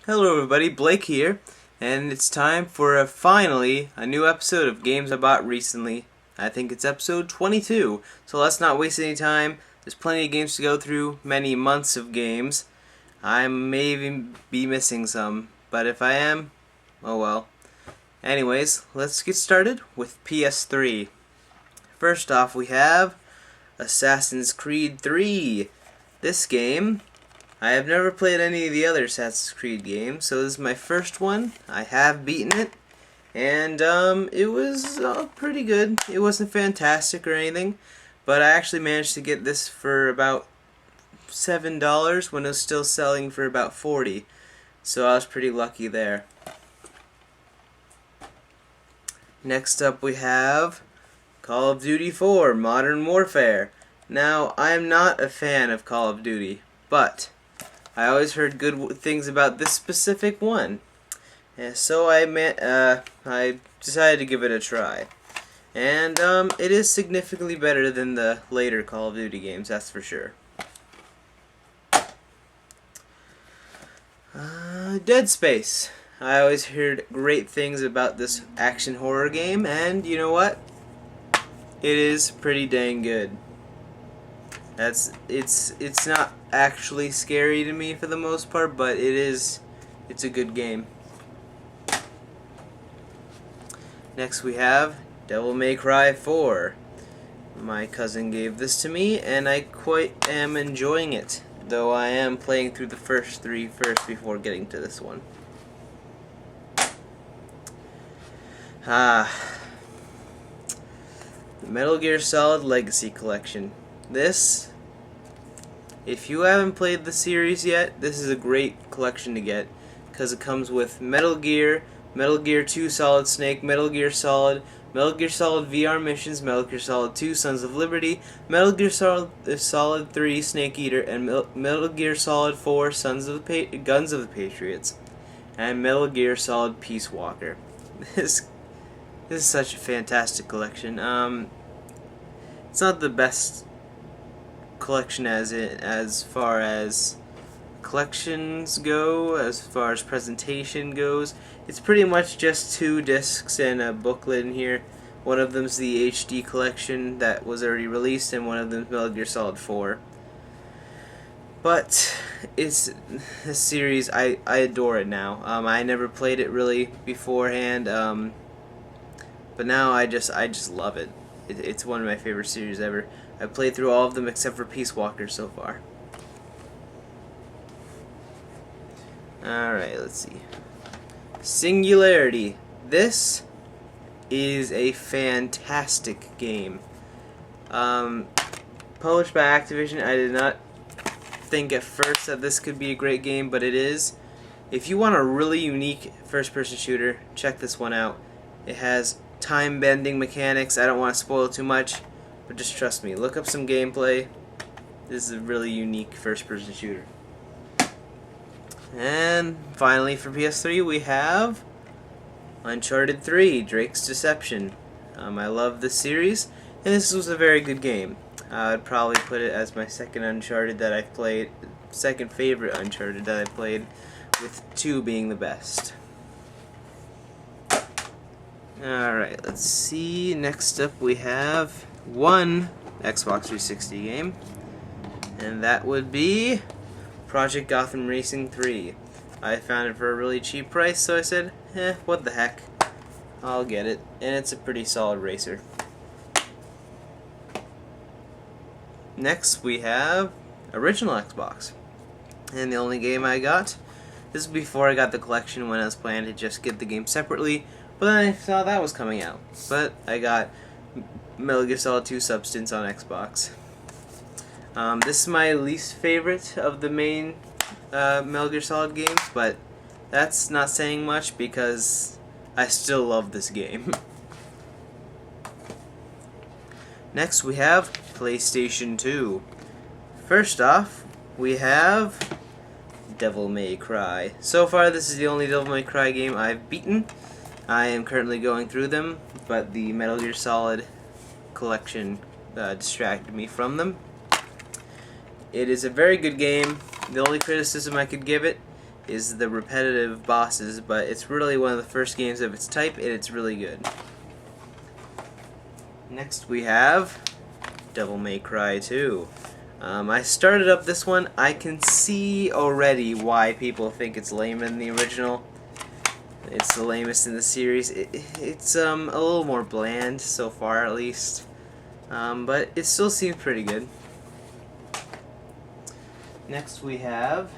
Hello everybody, Blake here, and it's time for finally a new episode of Games I Bought Recently. I think it's episode 22, so let's not waste any time. There's plenty of games to go through, many months of games. I may even be missing some, but if I am, oh well. Anyways, let's get started with PS3. First off, we have Assassin's Creed 3. This game, I have never played any of the other Assassin's Creed games, so this is my first one. I have beaten it, and it was pretty good. It wasn't fantastic or anything, but I actually managed to get this for about $7 when it was still selling for about $40, so I was pretty lucky there. Next up we have Call of Duty 4 Modern Warfare. Now, I'm not a fan of Call of Duty, but I always heard good things about this specific one, and so I decided to give it a try. And it is significantly better than the later Call of Duty games, that's for sure. Dead Space. I always heard great things about this action horror game, and you know what? It is pretty dang good. It's not actually scary to me for the most part, but it's a good game. Next we have Devil May Cry 4. My cousin gave this to me, and I quite am enjoying it, though I am playing through the first three first before getting to this one. The Metal Gear Solid Legacy Collection. This, if you haven't played the series yet, this is a great collection to get, because it comes with Metal Gear 2 Solid Snake, Metal Gear Solid VR Missions, Metal Gear Solid 2 Sons of Liberty, Metal Gear Solid 3 Snake Eater, and Metal Gear Solid 4 Guns of the Patriots, and Metal Gear Solid Peace Walker. This is such a fantastic collection. It's not the best collection as far as collections go, as far as presentation goes. It's pretty much just 2 discs and a booklet in here. One of them's the HD collection that was already released, and one of them's Metal Gear Solid 4. But this series, I adore it now. I never played it really beforehand, but now I just love it. It's one of my favorite series ever. I've played through all of them except for Peace Walker so far. Alright, let's see. Singularity. This is a fantastic game. Published by Activision. I did not think at first that this could be a great game, but it is. If you want a really unique first-person shooter, check this one out. It has time-bending mechanics. I don't want to spoil too much, but just trust me. Look up some gameplay. This is a really unique first-person shooter. And finally for PS3 we have Uncharted 3, Drake's Deception. I love this series, and this was a very good game. I would probably put it as my second favorite Uncharted that I've played, with 2 being the best. Alright, let's see. Next up we have one Xbox 360 game, and that would be Project Gotham Racing 3. I found it for a really cheap price, so I said, what the heck, I'll get it, and it's a pretty solid racer. Next we have original Xbox, and the only game I got, this is before I got the collection when I was planning to just get the game separately, but then I saw that was coming out. But I got Metal Gear Solid 2 Substance on Xbox. This is my least favorite of the main Metal Gear Solid games, but that's not saying much because I still love this game. Next we have PlayStation 2. First off, we have Devil May Cry. So far this is the only Devil May Cry game I've beaten. I am currently going through them, but the Metal Gear Solid collection distracted me from them. It is a very good game. The only criticism I could give it is the repetitive bosses, but it's really one of the first games of its type, and it's really good. Next we have Devil May Cry 2. I started up this one. I can see already why people think it's lame in the original. It's the lamest in the series. It's a little more bland so far, at least, but it still seems pretty good. Next we have,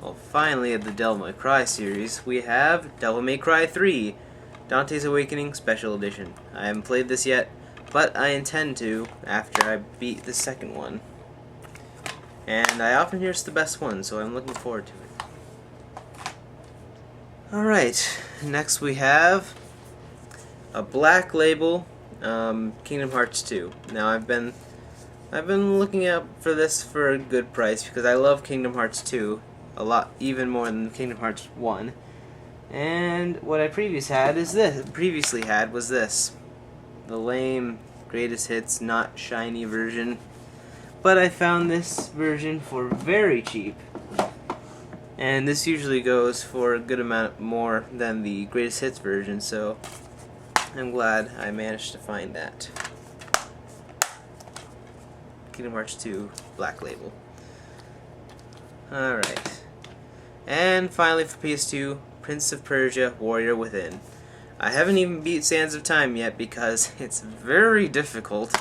well, finally of the Devil May Cry series, we have Devil May Cry 3, Dante's Awakening Special Edition. I haven't played this yet, but I intend to after I beat the second one. And I often hear it's the best one, so I'm looking forward to it. Alright, next we have a Black Label Kingdom Hearts 2. Now I've been looking out for this for a good price because I love Kingdom Hearts 2 a lot, even more than Kingdom Hearts 1. And what I previously had was this. The lame greatest hits not shiny version. But I found this version for very cheap. And this usually goes for a good amount more than the greatest hits version, so I'm glad I managed to find that. Kingdom Hearts 2 Black Label. Alright. And finally for PS2, Prince of Persia Warrior Within. I haven't even beat Sands of Time yet because it's very difficult,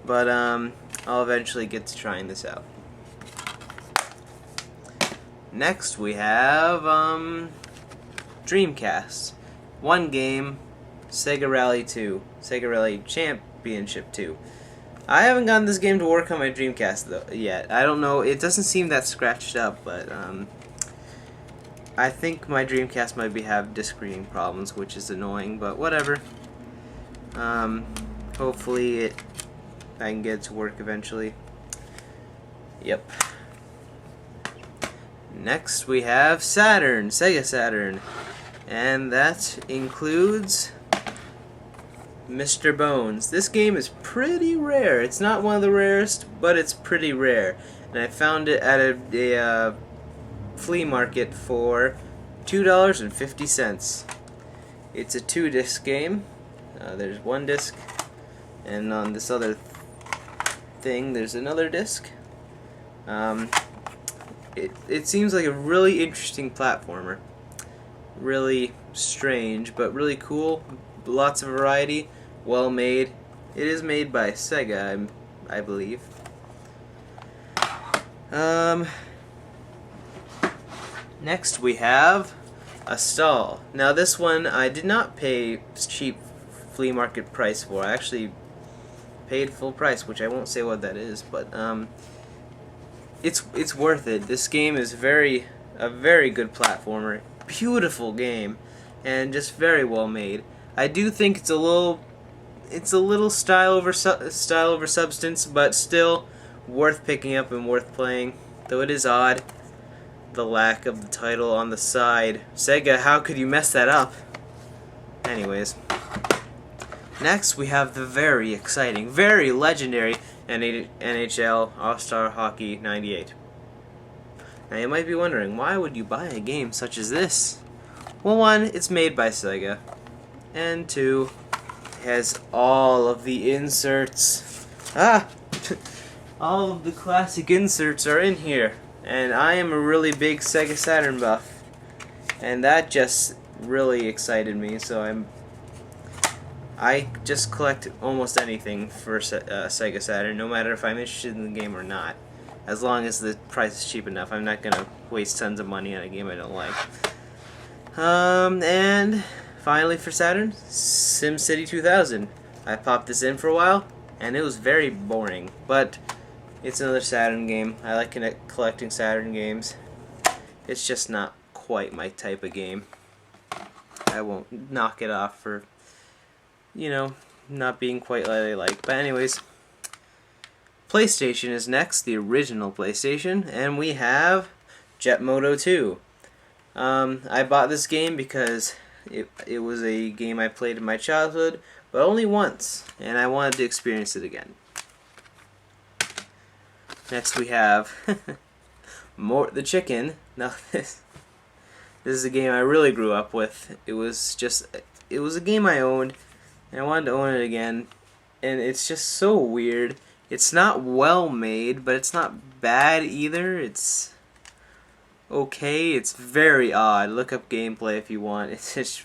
but I'll eventually get to trying this out. Next we have Dreamcast. One game, Sega Rally 2. Sega Rally Championship 2. I haven't gotten this game to work on my Dreamcast yet. I don't know, it doesn't seem that scratched up, but I think my Dreamcast might have disc reading problems, which is annoying, but whatever. Hopefully I can get it to work eventually. Yep. Next we have Saturn, Sega Saturn, and that includes Mr. Bones. This game is pretty rare. It's not one of the rarest, but it's pretty rare. And I found it at a flea market for $2.50. It's a 2-disc game. There's one disc, and on this other thing there's another disc. It seems like a really interesting platformer. Really strange, but really cool. Lots of variety. Well made. It is made by Sega, I believe. Next we have Astal. Now this one I did not pay cheap flea market price for. I actually paid full price, which I won't say what that is, but it's worth it. This game is a very good platformer, beautiful game, and just very well made. I do think it's a little style over substance, but still worth picking up and worth playing. Though it is odd, the lack of the title on the side. Sega, how could you mess that up? Anyways. Next, we have the very exciting, very legendary NHL All-Star Hockey 98. Now you might be wondering, why would you buy a game such as this? Well, one, it's made by Sega, and two, it has all of the inserts. All of the classic inserts are in here, and I am a really big Sega Saturn buff, and that just really excited me, so I just collect almost anything for Sega Saturn, no matter if I'm interested in the game or not. As long as the price is cheap enough, I'm not gonna waste tons of money on a game I don't like. And finally for Saturn, SimCity 2000. I popped this in for a while, and it was very boring, but it's another Saturn game. I like collecting Saturn games. It's just not quite my type of game. I won't knock it off for, you know, not being quite what I like. But anyways, PlayStation is next, the original PlayStation, and we have Jet Moto 2. I bought this game because it was a game I played in my childhood, but only once, and I wanted to experience it again. Next we have the Chicken. Now This is a game I really grew up with. It was a game I owned, and I wanted to own it again. And it's just so weird. It's not well made, but it's not bad either. It's okay. It's very odd. Look up gameplay if you want. It's just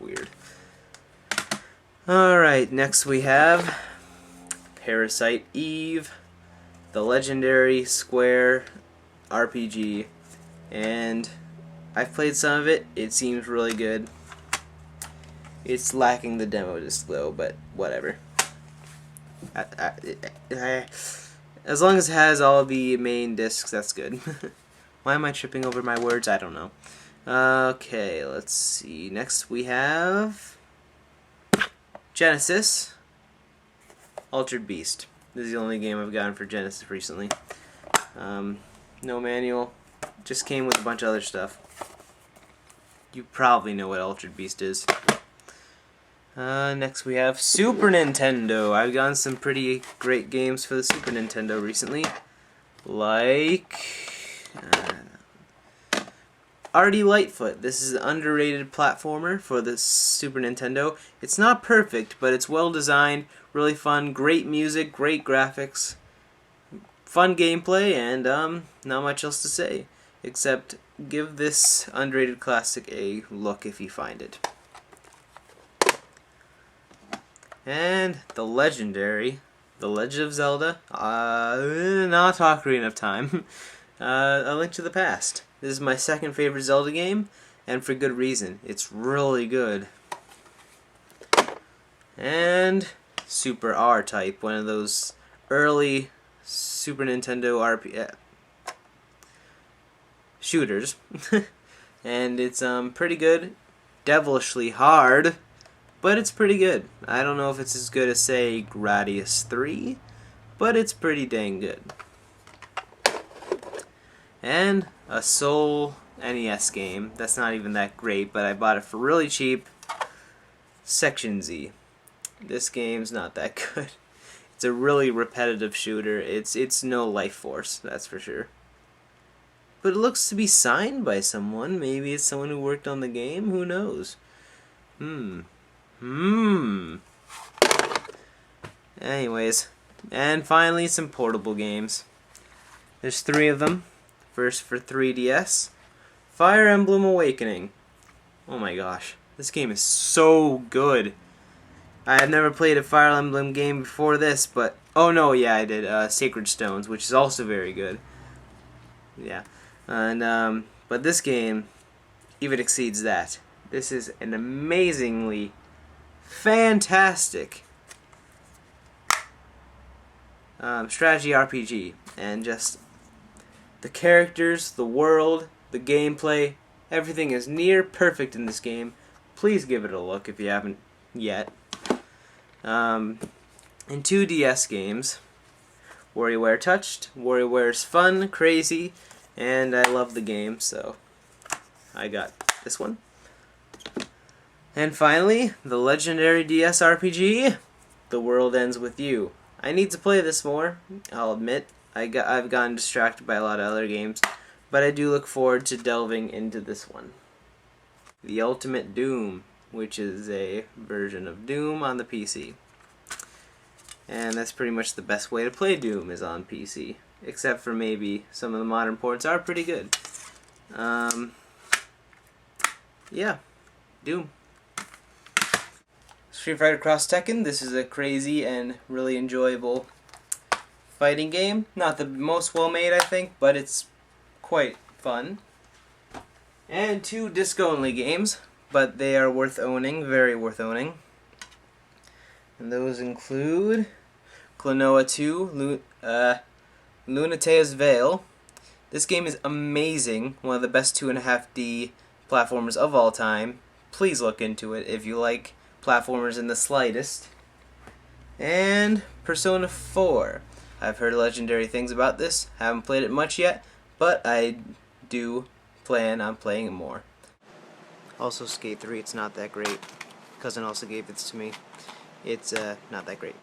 weird. Alright, next we have Parasite Eve, the legendary Square RPG. And I've played some of it. It seems really good. It's lacking the demo disc though, but whatever. As long as it has all the main discs, that's good. Why am I tripping over my words? I don't know. Okay, let's see. Next we have Genesis Altered Beast. This is the only game I've gotten for Genesis recently. No manual. Just came with a bunch of other stuff. You probably know what Altered Beast is. Next we have Super Nintendo. I've gotten some pretty great games for the Super Nintendo recently. Like Artie Lightfoot. This is an underrated platformer for the Super Nintendo. It's not perfect, but it's well designed, really fun, great music, great graphics, fun gameplay, and not much else to say, except give this underrated classic a look if you find it. And the legendary, The Legend of Zelda, not Ocarina of Time, A Link to the Past. This is my second favorite Zelda game, and for good reason. It's really good. And Super R-Type, one of those early Super Nintendo shooters. And it's pretty good, devilishly hard, but it's pretty good. I don't know if it's as good as, say, Gradius 3, but it's pretty dang good. And a Soul NES game. That's not even that great, but I bought it for really cheap. Section Z. This game's not that good. It's a really repetitive shooter. It's no Life Force, that's for sure. But it looks to be signed by someone. Maybe it's someone who worked on the game. Who knows? Anyways, and finally some portable games. There's 3 of them. First for 3DS, Fire Emblem Awakening. Oh my gosh, this game is so good. I have never played a Fire Emblem game before this, but oh no, yeah, I did. Sacred Stones, which is also very good. Yeah, and but this game even exceeds that. This is an amazingly fantastic strategy RPG, and just the characters, the world, the gameplay, everything is near perfect in this game. Please give it a look if you haven't yet. In 2 DS games, WarioWare Touched. WarioWare's fun, crazy, and I love the game, so I got this one. And finally, the legendary DS RPG, The World Ends With You. I need to play this more, I'll admit. I've gotten distracted by a lot of other games, but I do look forward to delving into this one. The Ultimate Doom, which is a version of Doom on the PC. And that's pretty much the best way to play Doom, is on PC. Except for maybe some of the modern ports are pretty good. Yeah, Doom. Street Fighter Cross Tekken, this is a crazy and really enjoyable fighting game. Not the most well made, I think, but it's quite fun. And 2 disc only games, but they are worth owning, very worth owning. And those include Klonoa 2, Lunatea's Veil. This game is amazing, one of the best 2.5D platformers of all time. Please look into it if you like platformers in the slightest. And Persona 4. I've heard legendary things about this, haven't played it much yet, but I do plan on playing it more. Also Skate 3, it's not that great. Cousin also gave this to me. It's not that great.